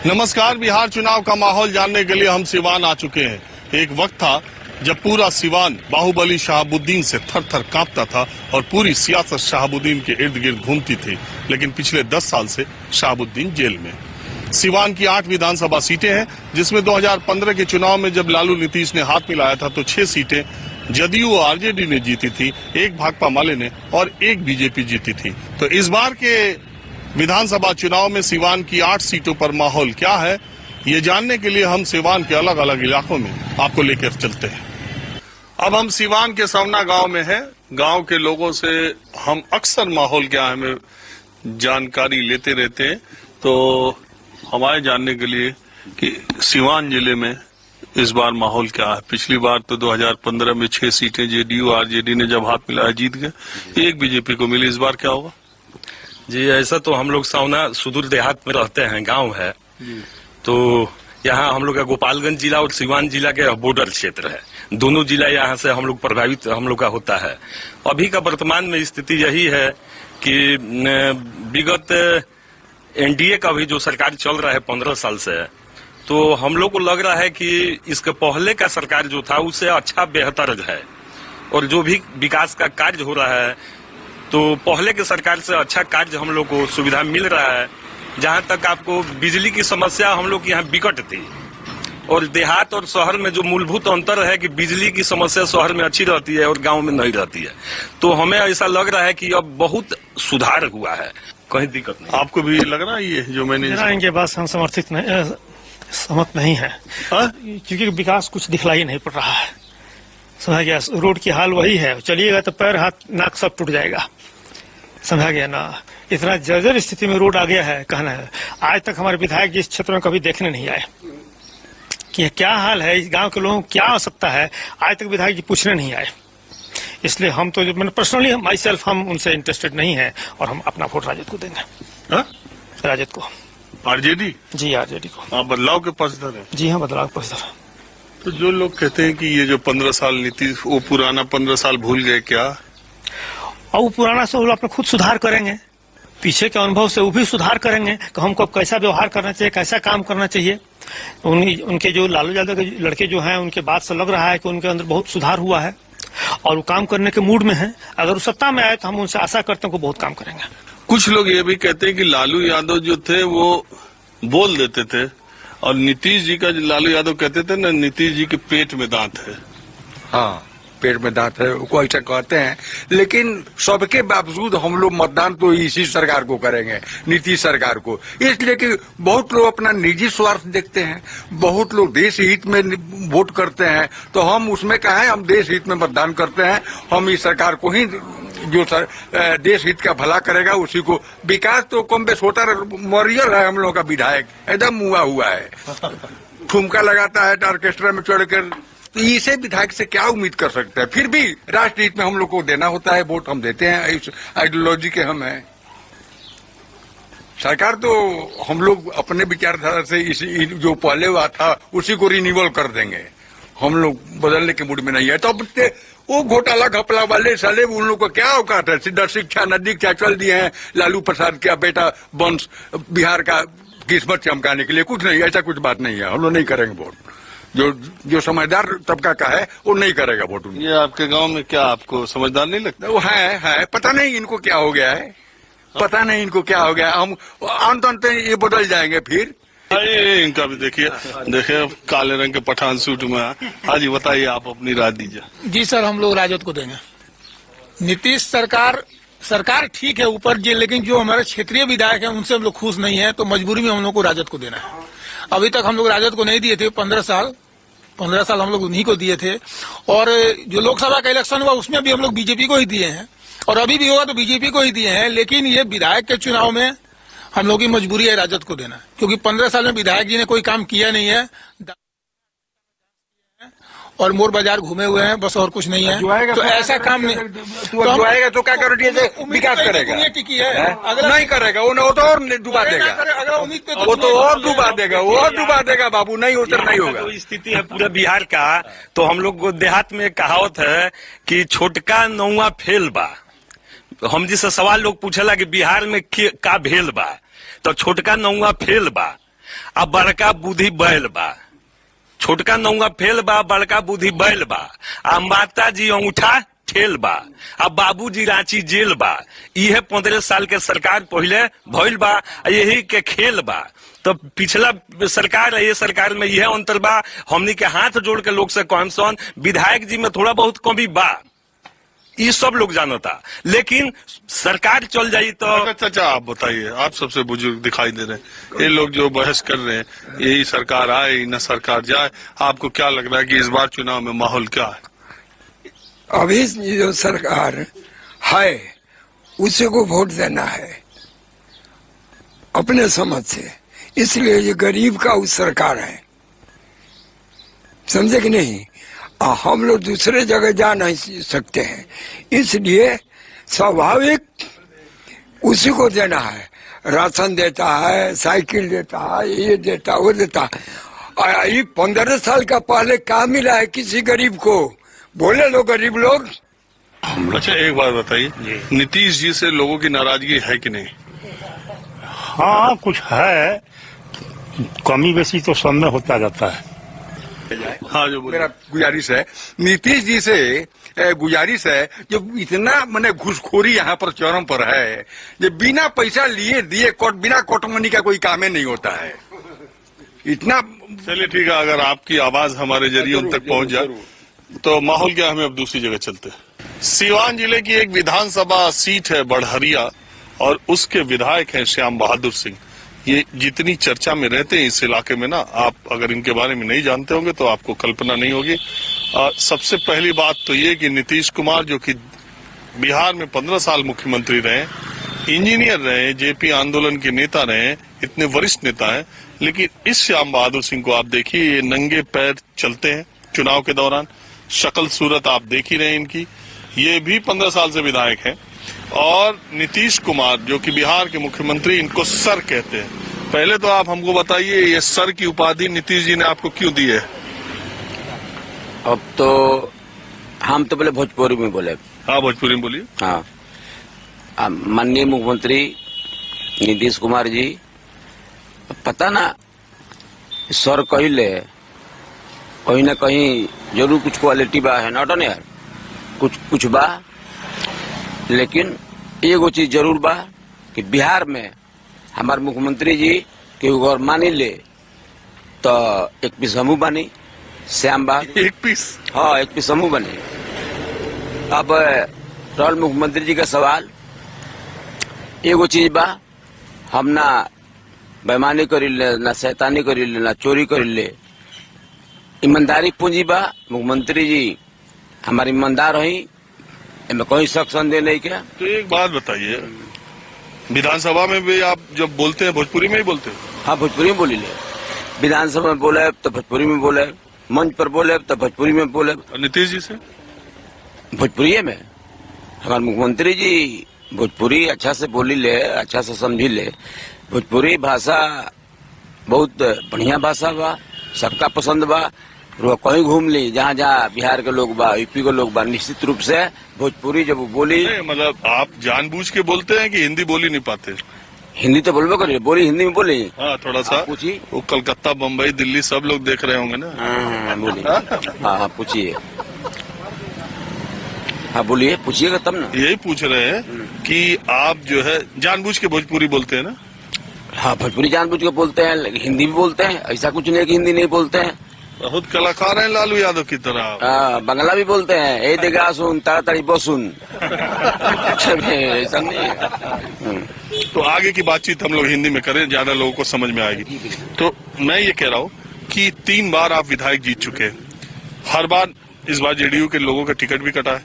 नमस्कार। बिहार चुनाव का माहौल जानने के लिए हम सिवान आ चुके हैं। एक वक्त था जब पूरा सिवान बाहुबली शहाबुद्दीन से थर थर कांपता था और पूरी सियासत शहाबुद्दीन के इर्द गिर्द घूमती थी, लेकिन पिछले 10 साल से शहाबुद्दीन जेल में। सिवान की 8 विधानसभा सीटें हैं, जिसमें 2015 के चुनाव में जब लालू नीतीश ने हाथ मिलाया था तो 6 सीटें जदयू और आरजेडी ने जीती थी, 1 भाकपा माले ने और 1 बीजेपी जीती थी। तो इस बार के विधानसभा चुनाव में सिवान की 8 सीटों पर माहौल क्या है, ये जानने के लिए हम सिवान के अलग अलग इलाकों में आपको लेकर चलते हैं। अब हम सिवान के सवना गांव में हैं। गांव के लोगों से हम अक्सर माहौल क्या है हमें जानकारी लेते रहते हैं, तो हमारे जानने के लिए कि सिवान जिले में इस बार माहौल क्या है। पिछली बार तो 2015 में 6 सीटें जेडीयू आरजेडी ने जब हाथ मिलाया जीत गए, 1 बीजेपी को मिली। इस बार क्या होगा? जी, ऐसा तो हम लोग सवना सुदूर देहात में रहते हैं, गांव है, तो यहाँ हम लोग का गोपालगंज जिला और सिवान जिला के बॉर्डर क्षेत्र है। दोनों जिला यहाँ से हम लोग प्रभावित हम लोग का होता है। अभी का वर्तमान में स्थिति यही है कि विगत एनडीए का भी जो सरकार चल रहा है 15 साल से, तो हम लोग को लग रहा है कि इसके पहले का सरकार जो था उससे अच्छा बेहतर है, और जो भी विकास का कार्य हो रहा है तो पहले के सरकार से अच्छा कार्य हम लोग को सुविधा मिल रहा है। जहां तक आपको बिजली की समस्या हम लोग यहाँ विकट थी, और देहात और शहर में जो मूलभूत अंतर है कि बिजली की समस्या शहर में अच्छी रहती है और गांव में नहीं रहती है, तो हमें ऐसा लग रहा है कि अब बहुत सुधार हुआ है, कहीं दिक्कत नहीं। आपको भी लग रहा है ये जो मैंने इनके पास हम सहमत नहीं है, क्योंकि विकास कुछ दिखलाई नहीं पड़ रहा है। समझा गया? रोड की हाल वही है, चलिएगा तो पैर हाथ नाक सब टूट जाएगा। समझा गया ना? इतना जर्जर स्थिति में रोड आ गया है, कहना है। आज तक हमारे विधायक जी इस क्षेत्र में कभी देखने नहीं आए कि क्या हाल है, इस गांव के लोगों को क्या आवश्यकता है, आज तक विधायक जी पूछने नहीं आए। इसलिए हम तो मैंने पर्सनली माई सेल्फ हम उनसे इंटरेस्टेड नहीं है, और हम अपना वोट राजद को देंगे। राजद को? आरजेडी? जी, आरजेडी को। आप बदलाव के पक्षधर हैं? जी हाँ, बदलाव के पक्षधर। तो जो लोग कहते हैं कि ये जो 15 साल नीतीश, वो पुराना 15 साल भूल गए क्या? और वो पुराना से वो अपने खुद सुधार करेंगे, पीछे के अनुभव से वो भी सुधार करेंगे कि हमको अब कैसा व्यवहार करना चाहिए, कैसा काम करना चाहिए। उनके जो लालू यादव के लड़के जो हैं, उनके बात से लग रहा है कि उनके अंदर बहुत सुधार हुआ है और वो काम करने के मूड में है। अगर वो सत्ता में आए तो हम उनसे आशा करते हैं कि बहुत काम करेंगे। कुछ लोग ये भी कहते हैं कि लालू यादव जो थे वो बोल देते थे, और नीतीश जी का लालू यादव कहते थे ना, नीतीश जी के पेट में दांत है। हाँ, पेट में दांत है, वो ऐसा कहते हैं, लेकिन सबके बावजूद हम लोग मतदान तो इसी सरकार को करेंगे, नीतीश सरकार को। इसलिए कि बहुत लोग अपना निजी स्वार्थ देखते हैं, बहुत लोग देश हित में वोट करते हैं, तो हम उसमें क्या है, हम देश हित में मतदान करते हैं। हम इस सरकार को ही, जो देश हित का भला करेगा उसी को। विकास तो कम बेस होता मरियल है, हम लोगों का विधायक एकदम मुआ हुआ है, ठुमका लगाता है ऑर्केस्ट्रा में चढ़कर, तो इसे विधायक से क्या उम्मीद कर सकते हैं? फिर भी राष्ट्र हित में हम लोग को देना होता है वोट, हम देते हैं, इस आइडियोलॉजी के हम हैं। सरकार तो हम लोग अपने विचारधारा से इसी जो पहले हुआ था उसी को रिन्यूअल कर देंगे, हम लोग बदलने के मूड में नहीं है। तो अब वो घोटाला घपला वाले साले, उन लोग को क्या औकात है? सीधा शिक्षा नदी क्या चल दिए हैं लालू प्रसाद का बेटा वंश बिहार का किस्मत चमकाने के लिए। कुछ नहीं, ऐसा कुछ बात नहीं है, हम लोग नहीं करेंगे वोट। जो समझदार तबका का है वो नहीं करेगा वोट। ये आपके गांव में क्या आपको समझदार नहीं लगता? वो है, पता नहीं इनको क्या हो गया है, पता नहीं इनको क्या हो गया। हम अंत ये बदल जाएंगे फिर। अरे इनका भी देखिए काले रंग के पठान सूट में। हाँ जी, बताइए, आप अपनी राय दीजिए। जी सर, हम लोग राजद को देंगे। नीतीश सरकार ठीक है ऊपर जी, लेकिन जो हमारे क्षेत्रीय विधायक हैं उनसे हम लोग खुश नहीं है, तो मजबूरी में हम लोग को राजद को देना है। अभी तक हम लोग राजद को नहीं दिए थे, 15 साल हम लोग उन्हीं को दिए थे, और जो लोकसभा का इलेक्शन हुआ उसमें भी हम लोग बीजेपी को ही दिए हैं, और अभी भी होगा तो बीजेपी को ही दिए हैं। लेकिन ये विधायक के चुनाव में हम लोग की मजबूरी है राजद को देना, क्योंकि 15 साल में विधायक जी ने कोई काम किया नहीं है, और मोर बाजार घूमे हुए हैं, बस और कुछ नहीं है। तो ऐसा काम नहीं, तो आएगा तो क्या करोगे? विकास करेगा? नहीं करेगा, वो तो और डुबा देगा, वो तो और डुबा देगा, वो और डुबा देगा बाबू, नहीं उतर नहीं होगा। तो स्थिति है पूरा बिहार का। तो हम लोग देहात में कहावत है कि छोटका नौवा फेल बा। हम जिससे सवाल लोग पूछेला कि बिहार में का भेल बा, तो छोटका नौवा फेल बा। आ बड़का बुद्धि बैल बा। छोटका नौवा फेल बा, बड़का बुद्धि बैल बा। आ माता जी अंगूठा ठेल बा। अब बाबूजी रांची जेल बा। यह 15 साल के सरकार पहले भइल बा, यही के खेल बा। तो पिछला सरकार ये सरकार में यह अंतर बा, हमनी के हाथ जोड़ के लोग से कहम सन विधायक जी में थोड़ा बहुत कमी बा, ये सब लोग जानता। लेकिन सरकार चल जाई तो चाचा आप बताइए, आप सबसे बुजुर्ग दिखाई दे रहे हैं, ये लोग जो बहस कर रहे हैं यही सरकार आए न सरकार जाए, आपको क्या लग रहा है कि इस बार चुनाव में माहौल क्या है? अभी जो सरकार है उसी को वोट देना है अपने समझ से, इसलिए ये गरीब का उस सरकार है, समझे कि नहीं? हम लोग दूसरे जगह जा नहीं सकते हैं, इसलिए स्वाभाविक उसी को देना है। राशन देता है, साइकिल देता है, ये देता वो देता। 15 साल का पहले क्या मिला है किसी गरीब को? बोले लो गरीब लोग। अच्छा एक बात बताइए, नीतीश जी से लोगों की नाराजगी है कि नहीं? हाँ कुछ है, कमी बेसी तो सब में होता जाता है। हाँ जो बोले। मेरा गुजारिश है नीतीश जी से, गुजारिश है, जो इतना मैंने घूसखोरी यहाँ पर चरम पर है, जो बिना पैसा लिए दिए बिना कोटमनी का कोई काम नहीं होता है। इतना चलिए ठीक है, अगर आपकी आवाज हमारे जरिए उन तक पहुंच जाए तो माहौल क्या, हमें अब दूसरी जगह चलते हैं। सीवान जिले की एक विधानसभा सीट है बड़हरिया और उसके विधायक हैं श्याम बहादुर सिंह। ये जितनी चर्चा में रहते हैं इस इलाके में ना, आप अगर इनके बारे में नहीं जानते होंगे तो आपको कल्पना नहीं होगी। सबसे पहली बात तो ये कि नीतीश कुमार जो कि बिहार में 15 साल मुख्यमंत्री रहे, इंजीनियर रहे, जेपी आंदोलन के नेता रहे, इतने वरिष्ठ नेता हैं, लेकिन इस श्याम बहादुर सिंह को आप देखिए, ये नंगे पैर चलते हैं चुनाव के दौरान, शक्ल सूरत आप देख ही रहे हैं इनकी। ये भी 15 साल से विधायक हैं और नीतीश कुमार जो कि बिहार के मुख्यमंत्री, इनको सर कहते हैं। पहले तो आप हमको बताइए, ये सर की उपाधि नीतीश जी ने आपको क्यों दी है? अब तो हम तो बोले भोजपुरी में बोले। हाँ भोजपुरी में बोलिए। हाँ, माननीय मुख्यमंत्री नीतीश कुमार जी, पता ना सर कहले कहीं ना कहीं जरूर कुछ क्वालिटी बा है, नॉट यार कुछ बा, लेकिन एगो चीज जरूर बा कि बिहार में हमारे मुख्यमंत्री जी के अगर मानी ले तो एक पीस हमू बनी, श्याम बा एक पीस। हाँ, एक पीस हमू बनी। अब रहल मुख्यमंत्री जी का सवाल, एगो चीज बा, हम ना बेईमानी करी ले, ना शैतानी करी ले, ना चोरी करी ले, ईमानदारी पूंजी बा। मुख्यमंत्री जी हमारी ईमानदार रही, इनमें कोई शक संदेह नहीं क्या। तो एक बात बताइए, विधानसभा में भी आप जब बोलते हैं भोजपुरी में ही बोलते हैं? हाँ, भोजपुरी में बोली ले, विधानसभा में बोले तो भोजपुरी में बोले, मंच पर बोले तो भोजपुरी में बोले। और नीतीश जी से भोजपुरी में हमारे मुख्यमंत्री जी भोजपुरी अच्छा से बोली ले, अच्छा से समझी ले। भोजपुरी भाषा बहुत बढ़िया भाषा बा, सबका पसंद बा। कहीं घूम ली, जहाँ जहाँ बिहार के लोग बा, यूपी के लोग बा, निश्चित रूप से भोजपुरी जब बोली, मतलब आप जानबूझ के बोलते हैं कि हिंदी बोली नहीं पाते? हिंदी तो बोलबो करिए, बोली हिंदी में बोली। हाँ थोड़ा सा पूछिए। वो कलकत्ता, बम्बई, दिल्ली सब लोग देख रहे होंगे ना। हाँ, बोलिए। हाँ पूछिए। हाँ बोलिए, पूछिएगा तब ना। यही पूछ रहे हैं कि आप जो है जानबूझ के भोजपुरी बोलते हैं ना? हाँ, भोजपुरी जानबूझ के बोलते हैं, लेकिन हिंदी भी बोलते हैं। ऐसा कुछ नहीं कि हिंदी नहीं बोलते हैं। बहुत कलाकार हैं लालू यादव की तरह। बंगला भी बोलते हैं, ए देगा सुन ताड़ाताड़ी बोसुन। ऐसा नहीं है। तो आगे की बातचीत हम लोग हिंदी में करें, ज्यादा लोगों को समझ में आएगी। तो मैं ये कह रहा हूँ कि 3 बार आप विधायक जीत चुके हैं, हर बार इस बार जेडीयू के लोगों का टिकट भी कटा है,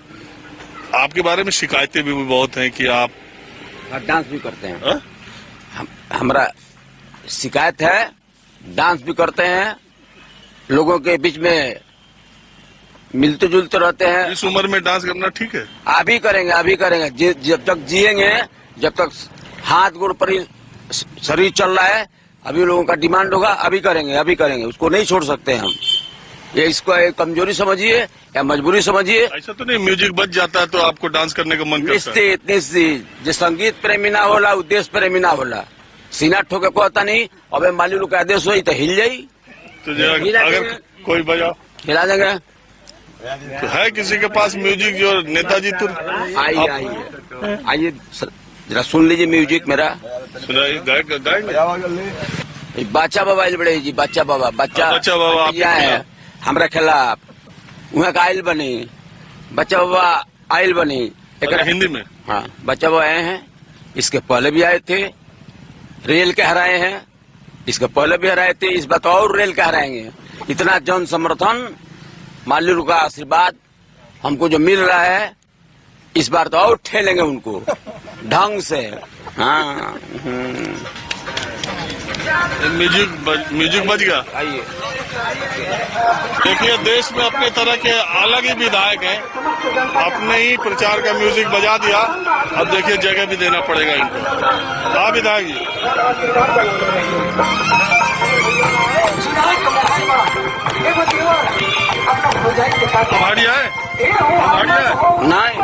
आपके बारे में शिकायतें भी बहुत हैं कि आप डांस भी करते हैं। हमारा शिकायत है, डांस भी करते हैं, लोगों के बीच में मिलते जुलते रहते हैं। इस उम्र में डांस करना ठीक है? अभी करेंगे, जब तक जिएंगे, जब तक हाथ गोड़ पर ही शरीर चल रहा है, अभी लोगों का डिमांड होगा, अभी करेंगे, उसको नहीं छोड़ सकते हम। ये इसको एक कमजोरी समझिए या मजबूरी समझिए। ऐसा तो नहीं म्यूजिक बज जाता है तो आपको डांस करने का मन करता है? निश्चित, जो संगीत प्रेमी ना होला, वो देश प्रेमी ना होला। सीना ठोके कहता नहीं, अबे माली लोग का आदेश हुई तो हिल जाई, तो अगर कोई बजाओ हिला देंगे। तो है किसी के पास म्यूजिक जो नेताजी तुर आइए आइए आइए जरा सुन लीजिए म्यूजिक मेरा। सुनाइए, गाएंगे। बच्चा बाबा आयल बड़े जी, बच्चा बाबा बच्चा बाबा आपके यहाँ है हमरा खिलाफ, वहाँ का आयल बनी, बच्चा बाबा आयल बनी अगर हिंदी में। हाँ, बच्चा बाबा आए हैं, इसके पहले भी आए थे, रेल के हराए हैं, इसके पहले भी हराए थे, इस बार तो और रेल के हराएंगे। इतना जन समर्थन, माल्यू का आशीर्वाद हमको जो मिल रहा है, इस बार तो और ठेलेंगे उनको ढंग से। हाँ म्यूजिक बज गया। आइए देखिए, देश में अपने तरह के अलग ही विधायक हैं, अपने ही प्रचार का म्यूजिक बजा दिया। अब देखिए जगह भी देना पड़ेगा इनको। हाँ विधायक जी, हमारी है नहीं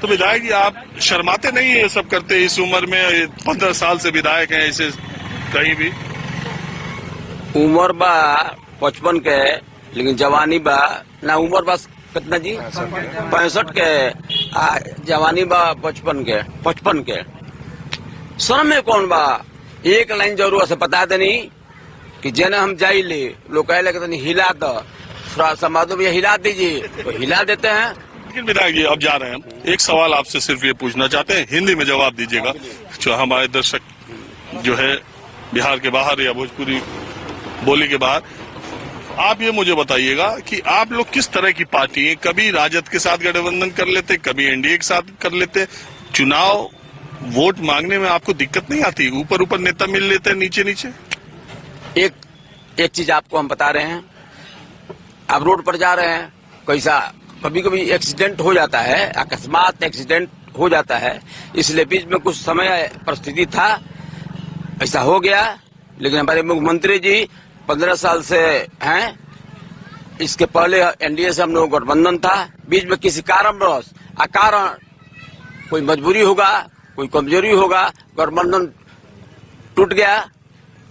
तो विधायक जी, आप शर्माते नहीं है ये सब करते? इस उम्र में 15 साल से विधायक हैं, ऐसे कहीं भी उम्र बा 55 के, लेकिन जवानी बा ना। उम्र बा कितना जी? 65 के, जवानी बा 55 के। शर्म में कौन बा? एक लाइन जरूर से बता देनी कि जेने हम जाइले, लोग कहे लगे हिला दो, थोड़ा समाधो भी हिला दीजिए, तो हिला देते हैं। लेकिन विधायक जी, अब जा रहे हैं, एक सवाल आपसे सिर्फ ये पूछना चाहते हैं, हिंदी में जवाब दीजिएगा, जो हमारे दर्शक जो है बिहार के बाहर या भोजपुरी बोली के बाहर। आप ये मुझे बताइएगा कि आप लोग किस तरह की पार्टी हैं? कभी राजद के साथ गठबंधन कर लेते, कभी एनडीए के साथ कर लेते। चुनाव वोट मांगने में आपको दिक्कत नहीं आती? ऊपर ऊपर नेता मिल लेते हैं, नीचे नीचे। एक चीज आपको हम बता रहे हैं, आप रोड पर जा रहे हैं, कैसा कभी कभी एक्सीडेंट हो जाता है, अकस्मात एक्सीडेंट हो जाता है, इसलिए बीच में कुछ समय परिस्थिति था, ऐसा हो गया। लेकिन हमारे मुख्यमंत्री जी 15 साल से हैं, इसके पहले एनडीए से हम लोग गठबंधन था, बीच में किसी कारणवश अकारण कोई मजबूरी होगा, कोई कमजोरी होगा, गठबंधन टूट गया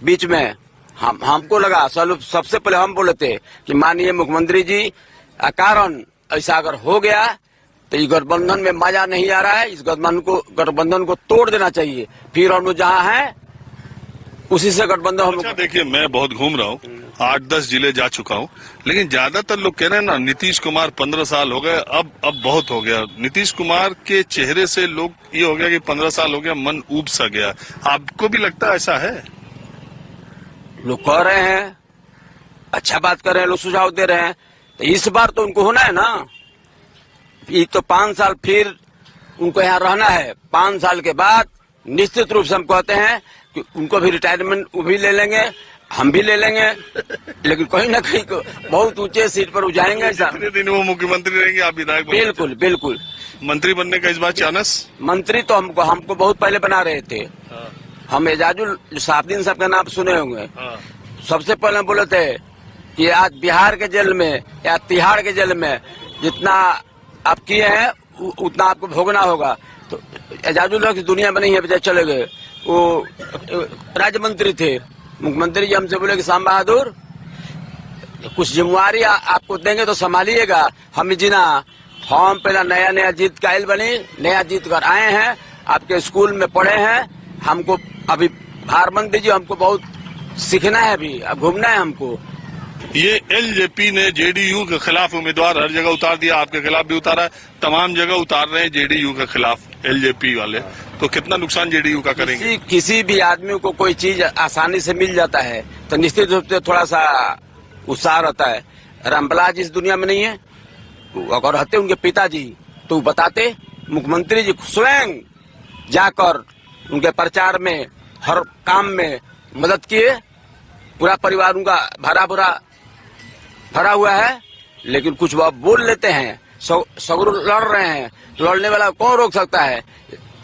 बीच में। हमको लगा, सबसे पहले हम बोले थे कि माननीय मुख्यमंत्री जी, अकारण ऐसा अगर हो गया तो इस गठबंधन में मजा नहीं आ रहा है, इस गठबंधन को तोड़ देना चाहिए, फिर हम लोग जहाँ हैं उसी से गठबंधन हम। अच्छा देखिए, मैं बहुत घूम रहा हूँ, 8-10 जिले जा चुका हूँ, लेकिन ज्यादातर लोग कह रहे हैं ना, नीतीश कुमार 15 साल हो गए, अब बहुत हो गया। नीतीश कुमार के चेहरे से लोग ये हो गया कि 15 साल हो गया, मन ऊब सा गया। आपको भी लगता है ऐसा है? लोग कह रहे हैं, अच्छा बात कर रहे हैं, लोग सुझाव दे रहे हैं, तो इस बार तो उनको होना है ना। ये तो 5 साल फिर उनको यहाँ रहना है, 5 साल के बाद निश्चित रूप से हम कहते हैं कि उनको भी रिटायरमेंट वो भी ले लेंगे, हम भी ले लेंगे, लेकिन कहीं ना कहीं को बहुत ऊंचे सीट पर जाएंगे। कितने दिन वो मुख्यमंत्री रहेंगे, आप विधायक? बिल्कुल बिल्कुल। मंत्री बनने का इस बार चांस? मंत्री तो हमको बहुत पहले बना रहे थे। हम एजाजुल साहबुद्दीन साहब का नाम सुने होंगे, सबसे पहले बोले थे कि आज बिहार के जेल में या तिहाड़ के जेल में जितना आप किए हैं उतना आपको भोगना होगा। तो एजाजुल की दुनिया में नहीं है, बजाय चले गए। वो राज्य मंत्री थे, मुख्यमंत्री जी हमसे बोले कि श्याम बहादुर, कुछ जिम्मेवारी आपको देंगे तो संभालिएगा। हम जीना, हम पहला नया जीत का आयल बनी, नया जीत कर आए हैं, आपके स्कूल में पढ़े हैं, हमको अभी भार बंद दीजिए, हमको बहुत सीखना है, अभी अब घूमना है हमको। ये एलजेपी ने जेडीयू के खिलाफ उम्मीदवार हर जगह उतार दिया, आपके खिलाफ भी उतारा है, तमाम जगह उतार रहे हैं जेडीयू के खिलाफ एलजेपी वाले, तो कितना नुकसान जेडीयू का करेंगे? किसी भी आदमी को कोई चीज आसानी से मिल जाता है तो निश्चित रूप से थोड़ा सा उत्साह रहता है। रामबलाज इस दुनिया में नहीं है, अगर रहते उनके पिताजी तो बताते, मुख्यमंत्री जी स्वयं जाकर उनके प्रचार में हर काम में मदद किए, पूरा परिवार उनका भरा हुआ है। लेकिन कुछ वो बोल लेते हैं, सगुर लड़ रहे हैं, तो लड़ने वाला कौन रोक सकता है।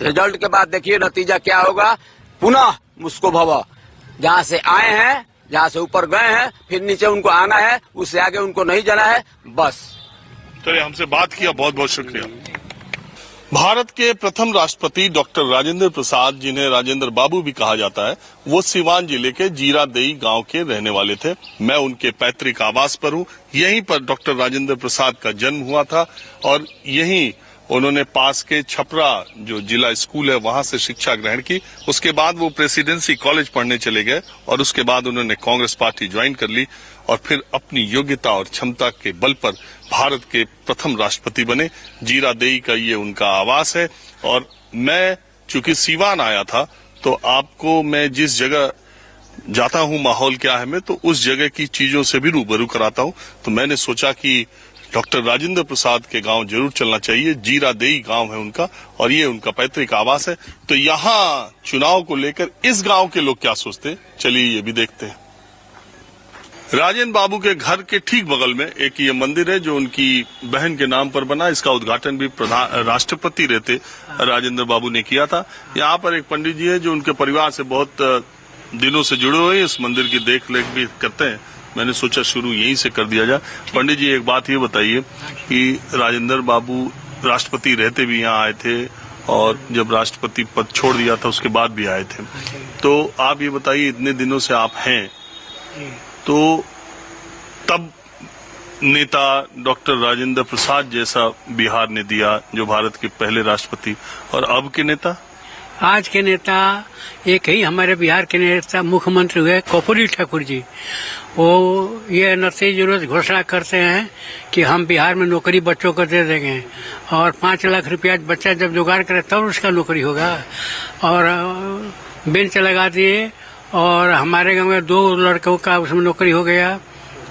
रिजल्ट के बाद देखिए नतीजा क्या होगा, पुनः मुस्को भव, जहाँ से आए हैं, जहाँ से ऊपर गए हैं, फिर नीचे उनको आना है, उससे आगे उनको नहीं जाना है, बस। चलिए, हमसे बात किया, बहुत बहुत शुक्रिया। भारत के प्रथम राष्ट्रपति डॉक्टर राजेंद्र प्रसाद, जिन्हें राजेंद्र बाबू भी कहा जाता है, वो सिवान जिले के जीरादेई गांव के रहने वाले थे। मैं उनके पैतृक आवास पर हूं। यहीं पर डॉक्टर राजेंद्र प्रसाद का जन्म हुआ था और यहीं उन्होंने पास के छपरा जो जिला स्कूल है वहां से शिक्षा ग्रहण की। उसके बाद वो प्रेसिडेंसी कॉलेज पढ़ने चले गए और उसके बाद उन्होंने कांग्रेस पार्टी ज्वाइन कर ली और फिर अपनी योग्यता और क्षमता के बल पर भारत के प्रथम राष्ट्रपति बने। जीरादेई का ये उनका आवास है और मैं चूंकि सीवान आया था तो आपको मैं जिस जगह जाता हूं माहौल क्या है मैं तो उस जगह की चीजों से भी रूबरू कराता हूं। तो मैंने सोचा कि डॉक्टर राजेंद्र प्रसाद के गांव जरूर चलना चाहिए। जीरादेई गांव है उनका और ये उनका पैतृक आवास है। तो यहाँ चुनाव को लेकर इस गांव के लोग क्या सोचते हैं, चलिए ये भी देखते हैं। राजेंद्र बाबू के घर के ठीक बगल में एक ये मंदिर है जो उनकी बहन के नाम पर बना। इसका उद्घाटन भी राष्ट्रपति रहते राजेंद्र बाबू ने किया था। यहाँ पर एक पंडित जी है जो उनके परिवार से बहुत दिनों से जुड़े हुए, इस मंदिर की देख रेख भी करते हैं। मैंने सोचा शुरू यहीं से कर दिया जाए। पंडित जी, एक बात ये बताइए कि राजेंद्र बाबू राष्ट्रपति रहते भी यहाँ आए थे और जब राष्ट्रपति पद छोड़ दिया था उसके बाद भी आए थे, तो आप ये बताइए इतने दिनों से आप हैं तो तब नेता डॉक्टर राजेंद्र प्रसाद जैसा बिहार ने दिया जो भारत के पहले राष्ट्रपति, और अब के नेता, आज के नेता एक ही हमारे बिहार के नेता मुख्यमंत्री हुए कर्पूरी ठाकुर जी। वो ये नतीजे रोज घोषणा करते हैं कि हम बिहार में नौकरी बच्चों को दे देंगे और 5 लाख रुपया बच्चा जब जुगाड़ करे तब उसका नौकरी होगा। और बेंच लगा दिए और हमारे गांव में 2 लड़कों का उसमें नौकरी हो गया।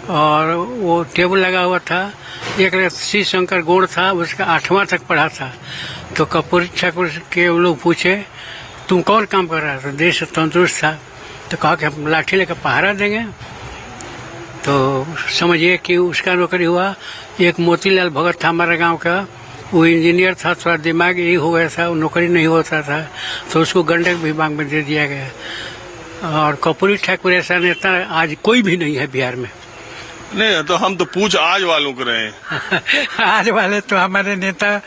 और वो टेबल लगा हुआ था, एक श्री शंकर गौड़ था, उसका 8वां तक पढ़ा था। तो कर्पूरी ठाकुर के लोग पूछे तुम कौन काम कर रहा था, देश तंदुरुस्त था, तो कहा कि हम लाठी लेकर पहरा देंगे। तो समझिए कि उसका नौकरी हुआ। एक मोतीलाल भगत था हमारे गांव का, वो इंजीनियर था, थोड़ा दिमाग यही हो गया था, नौकरी नहीं होता था तो उसको गंडक विभाग में दे दिया गया। और कर्पूरी ठाकुर ऐसा नेता आज कोई भी नहीं है बिहार में। नहीं तो हम तो पूछ आज वालों को रहे हैं। आज वाले तो हमारे नेता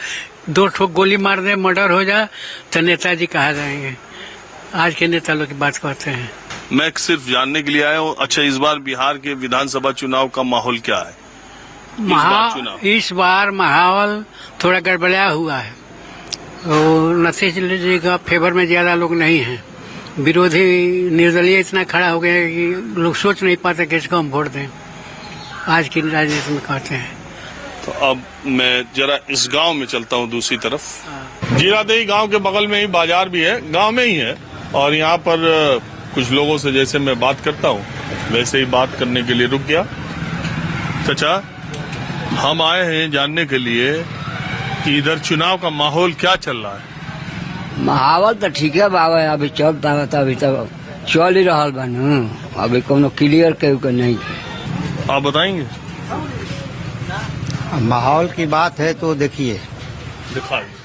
2 ठोक गोली मार दे, मर्डर हो जा तो नेताजी कहा जाएंगे। आज के नेता लोग की बात करते हैं। मैं सिर्फ जानने के लिए आया हूँ। अच्छा, इस बार बिहार के विधानसभा चुनाव का माहौल क्या है? इस बार माहौल थोड़ा गड़बड़ाया हुआ है। नीतीश जी का फेवर में ज्यादा लोग नहीं हैं। विरोधी निर्दलीय इतना खड़ा हो गया कि लोग सोच नहीं पाते किसको हम वोट दें। आज की राजनीति में कहते हैं। तो अब मैं जरा इस गांव में चलता हूं दूसरी तरफ। जीरादेई गांव के बगल में ही बाजार भी है, गांव में ही है और यहाँ पर कुछ लोगों से जैसे मैं बात करता हूँ वैसे ही बात करने के लिए रुक गया। चाचा, हम आए हैं जानने के लिए कि इधर चुनाव का माहौल क्या चल रहा है। माहौल तो ठीक है बाबा, अभी चलता है, अभी तक चल ही रहा बन, अभी कोनो क्लियर के नहीं है। आप बताएंगे? माहौल की बात है तो देखिए,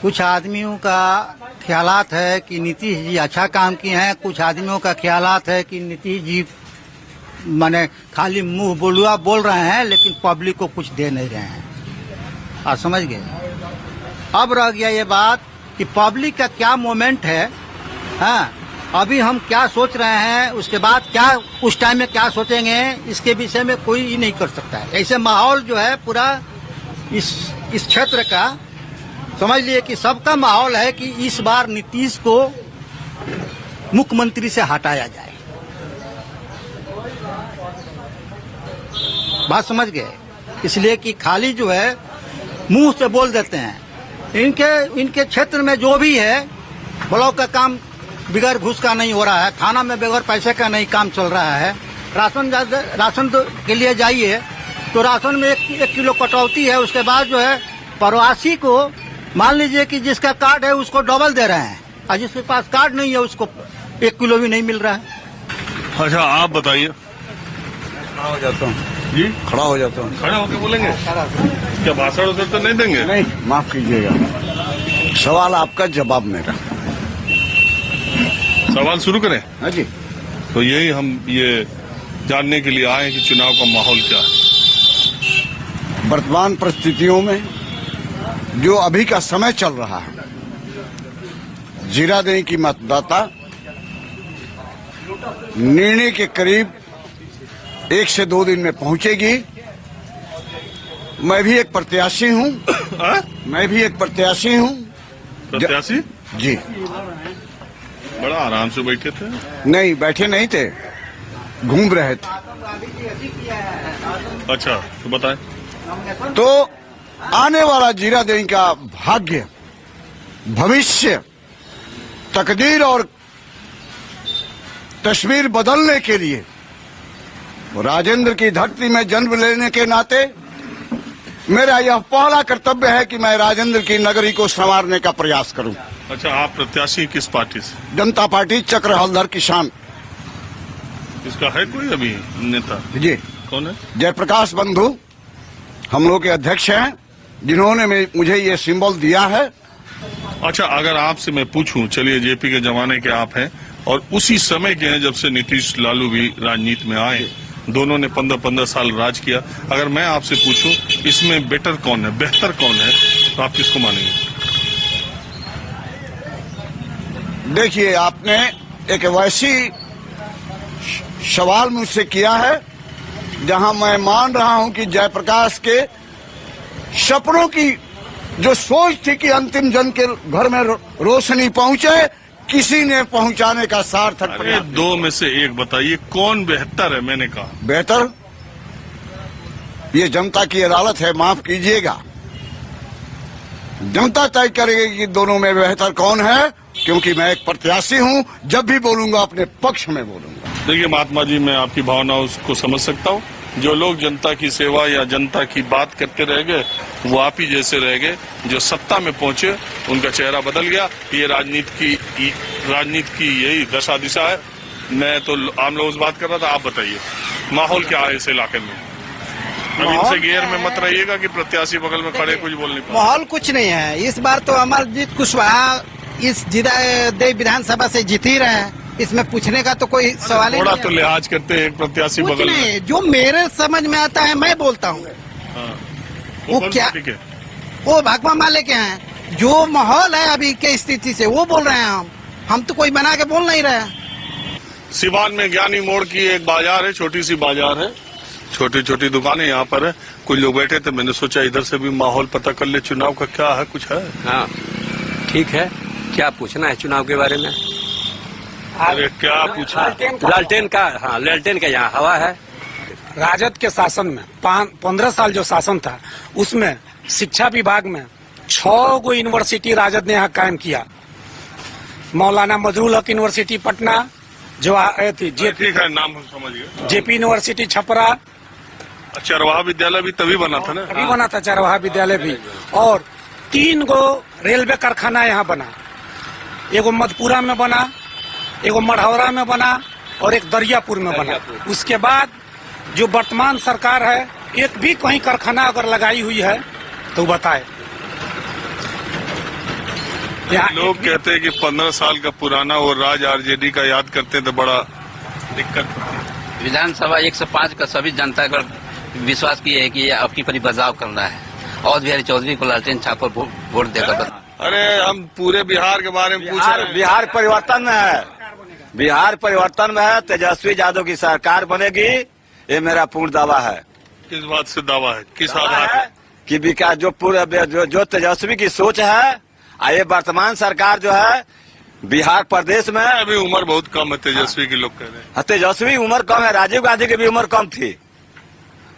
कुछ आदमियों का ख्यालात है कि नीतीश जी अच्छा काम किए हैं, कुछ आदमियों का ख्यालात है कि नीतीश जी माने खाली मुंह बोलुआ बोल रहे हैं लेकिन पब्लिक को कुछ दे नहीं रहे हैं। आप समझ गए? अब रह गया ये बात कि पब्लिक का क्या मोमेंट है। हाँ, अभी हम क्या सोच रहे हैं, उसके बाद क्या उस टाइम में क्या सोचेंगे, इसके विषय में कोई ही नहीं कर सकता है। ऐसे माहौल जो है पूरा इस क्षेत्र का समझ लिए कि सबका माहौल है कि इस बार नीतीश को मुख्यमंत्री से हटाया जाए। बात समझ गए? इसलिए कि खाली जो है मुंह से बोल देते हैं। इनके क्षेत्र में जो भी है ब्लॉक का काम बगैर घूस का नहीं हो रहा है, थाना में बगैर पैसे का नहीं काम चल रहा है। राशन के लिए जाइए तो राशन में एक किलो कटौती है। उसके बाद जो है प्रवासी को मान लीजिए कि जिसका कार्ड है उसको डबल दे रहे हैं, और जिसके पास कार्ड नहीं है उसको 1 किलो भी नहीं मिल रहा है। अच्छा, आप बताइए। खड़ा हो जाता हूँ जी, खड़ा हो जाता हूँ। खड़ा होकर बोलेंगे क्या? भाषण उधर तो नहीं देंगे? नहीं, माफ कीजिएगा, सवाल आपका जवाब मेरा। सवाल शुरू करें? हाँ जी। तो यही हम ये जानने के लिए आए कि चुनाव का माहौल क्या है। वर्तमान परिस्थितियों में जो अभी का समय चल रहा है, जीरादेई की मतदाता निर्णय के करीब 1 से 2 दिन में पहुंचेगी। मैं भी एक प्रत्याशी हूं। मैं भी एक प्रत्याशी हूं। प्रत्याशी? जी। बड़ा आराम से बैठे थे? नहीं, बैठे नहीं थे, घूम रहे थे। अच्छा, तो बताएं। तो आने वाला जीरादेई का भाग्य, भविष्य, तकदीर और तस्वीर बदलने के लिए राजेंद्र की धरती में जन्म लेने के नाते मेरा यह पहला कर्तव्य है कि मैं राजेंद्र की नगरी को संवारने का प्रयास करूं। अच्छा, आप प्रत्याशी किस पार्टी से? जनता पार्टी, चक्र हलधर किसान। इसका है कोई अभी नेता? जी। कौन है? जयप्रकाश बंधु हम लोग के अध्यक्ष हैं, जिन्होंने मुझे ये सिंबल दिया है। अच्छा, अगर आपसे मैं पूछूं, चलिए जेपी के जमाने के आप हैं और उसी समय के हैं जब से नीतीश लालू भी राजनीति में आए, दोनों ने 15-15 साल राज किया। अगर मैं आपसे पूछूं इसमें बेटर कौन है, बेहतर कौन है, तो आप किसको मानेंगे? देखिए, आपने एक वैसी सवाल मुझसे किया है जहां मैं मान रहा हूं कि जयप्रकाश के सपनों की जो सोच थी कि अंतिम जन के घर में रोशनी पहुंचे, किसी ने पहुंचाने का सार्थक प्रयास। 2 में से एक बताइए, कौन बेहतर है? मैंने कहा बेहतर, ये जनता की अदालत है, माफ कीजिएगा। जनता तय करेगी कि दोनों में बेहतर कौन है, क्योंकि मैं एक प्रत्याशी हूं। जब भी बोलूंगा अपने पक्ष में बोलूंगा। देखिए महात्मा जी, मैं आपकी भावनाओं को समझ सकता हूँ। जो लोग जनता की सेवा या जनता की बात करते रह गए, वो आप ही जैसे रह गए। जो सत्ता में पहुंचे, उनका चेहरा बदल गया। ये राजनीति की यही दशा दिशा है। मैं तो आम लोगों से बात कर रहा था, आप बताइए माहौल क्या है इस इलाके में? अब इनसे गेयर में मत रहिएगा कि प्रत्याशी बगल में खड़े कुछ बोल नहीं पाए। माहौल कुछ नहीं है इस बार। तो अमरजीत कुशवाहा इस जीरादेई विधानसभा से जीत ही रहे हैं, इसमें पूछने का तो कोई सवाल ही नहीं। थोड़ा तो लिहाज करते हैं एक प्रत्याशी कुछ बगल नहीं, में। जो मेरे समझ में आता है मैं बोलता हूँ। वो क्या, वो भाकपा माले के हैं। जो माहौल है अभी के स्थिति से वो बोल रहे हैं। हम तो कोई बना के बोल नहीं रहे। सिवान में ज्ञानी मोड़ की एक बाजार है, छोटी सी बाजार है, छोटी छोटी दुकानें यहाँ पर है। कुछ लोग बैठे थे, मैंने सोचा इधर से भी माहौल पता कर ले, चुनाव का क्या है, कुछ है? हाँ ठीक है, क्या पूछना है चुनाव के बारे में? अरे क्या पूछना? लालटेन का, हाँ लालटेन का यहाँ हवा है। राजद के शासन में 15 साल जो शासन था, उसमें शिक्षा विभाग में 6 गो यूनिवर्सिटी राजद ने यहाँ कायम किया। मौलाना मजरूल हक यूनिवर्सिटी पटना जो थी, ठीक है, नाम समझ गए। जेपी यूनिवर्सिटी छपरा, चरवाहा विद्यालय भी तभी बना था ना? अभी बना था चरवाहा विद्यालय भी। और 3 गो रेलवे कारखाना यहाँ बना, एगो मधपुरा में बना, एगो मढ़ौरा में बना और एक दरियापुर में बना। उसके बाद जो वर्तमान सरकार है, एक भी कहीं कारखाना अगर लगाई हुई है तो बताए। लोग कहते हैं कि 15 साल का पुराना वो राज आरजेडी का याद करते तो बड़ा दिक्कत। विधानसभा 105 का सभी जनता का विश्वास किया है कि ये आपकी परी बदलाव करना है। और बिहारी चौधरी को लालटेन छाप पर वोट देकर। अरे हम पूरे बिहार के बारे में पूछ रहे हैं। बिहार परिवर्तन में है, बिहार परिवर्तन में है। तेजस्वी यादव की सरकार बनेगी, ये मेरा पूर्ण दावा है। किस बात से दावा है, किस आधार पर? कि विकास जो तेजस्वी की सोच है, ये वर्तमान सरकार जो है बिहार प्रदेश में। अभी उम्र बहुत कम है तेजस्वी की, लोग कह रहे हैं। तेजस्वी उम्र कम है, राजीव गांधी की भी उम्र कम थी।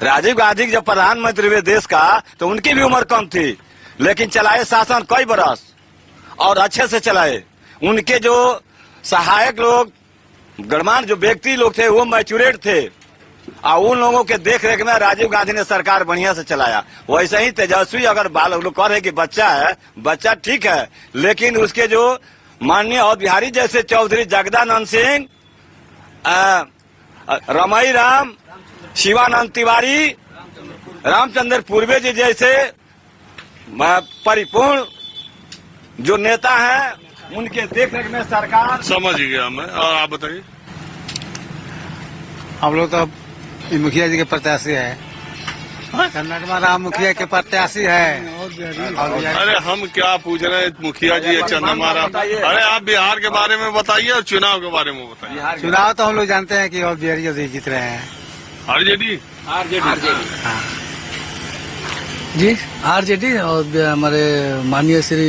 राजीव गांधी जब प्रधानमंत्री हुए देश का, तो उनकी भी उम्र कम थी, लेकिन चलाए शासन कई बरस और अच्छे से चलाए। उनके जो सहायक लोग, गणमान्य जो व्यक्ति लोग थे, वो मैच्योरेट थे, और उन लोगों के देख रेख में राजीव गांधी ने सरकार बढ़िया से चलाया। वैसे ही तेजस्वी अगर बाल लोग कह रहे कि बच्चा है, बच्चा ठीक है, लेकिन उसके जो माननीय और बिहारी जैसे चौधरी जगदानंद सिंह, रमई राम, शिवानंद तिवारी, रामचंद्र पूर्वे जी जैसे परिपूर्ण जो नेता हैं, उनके देख रेख में सरकार। समझ गया मैं। और आप बताइए। हम लोग तो मुखिया जी के प्रत्याशी है, चंद्रमा राम मुखिया के प्रत्याशी है। अरे हम क्या पूछ रहे हैं, मुखिया जी चंद्रमा राम। अरे आप बिहार के बारे में बताइए और चुनाव के बारे में बताइए। चुनाव तो हम लोग जानते हैं कि और बिहारी जी जीत रहे हैं। आरजेडी जी, आरजेडी और हमारे माननीय श्री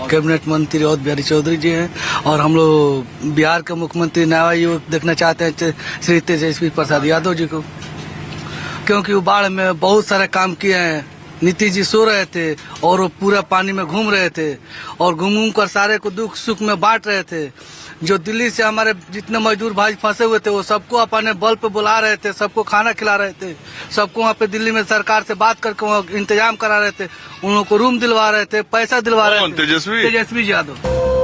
कैबिनेट मंत्री और बिहारी चौधरी जी हैं, और हम लोग बिहार के मुख्यमंत्री नया युवक देखना चाहते हैं श्री तेजस्वी प्रसाद यादव जी को, क्योंकि वो बाढ़ में बहुत सारे काम किए हैं। नीतीश जी सो रहे थे और वो पूरा पानी में घूम रहे थे और घूम कर सारे को दुख सुख में बांट रहे थे। जो दिल्ली से हमारे जितने मजदूर भाई फंसे हुए थे वो सबको अपने बल पे बुला रहे थे, सबको खाना खिला रहे थे, सबको वहाँ पे दिल्ली में सरकार से बात करके वहाँ इंतजाम करा रहे थे, उन लोगों को रूम दिलवा रहे थे, पैसा दिलवा रहे थे। तेजस्वी यादव।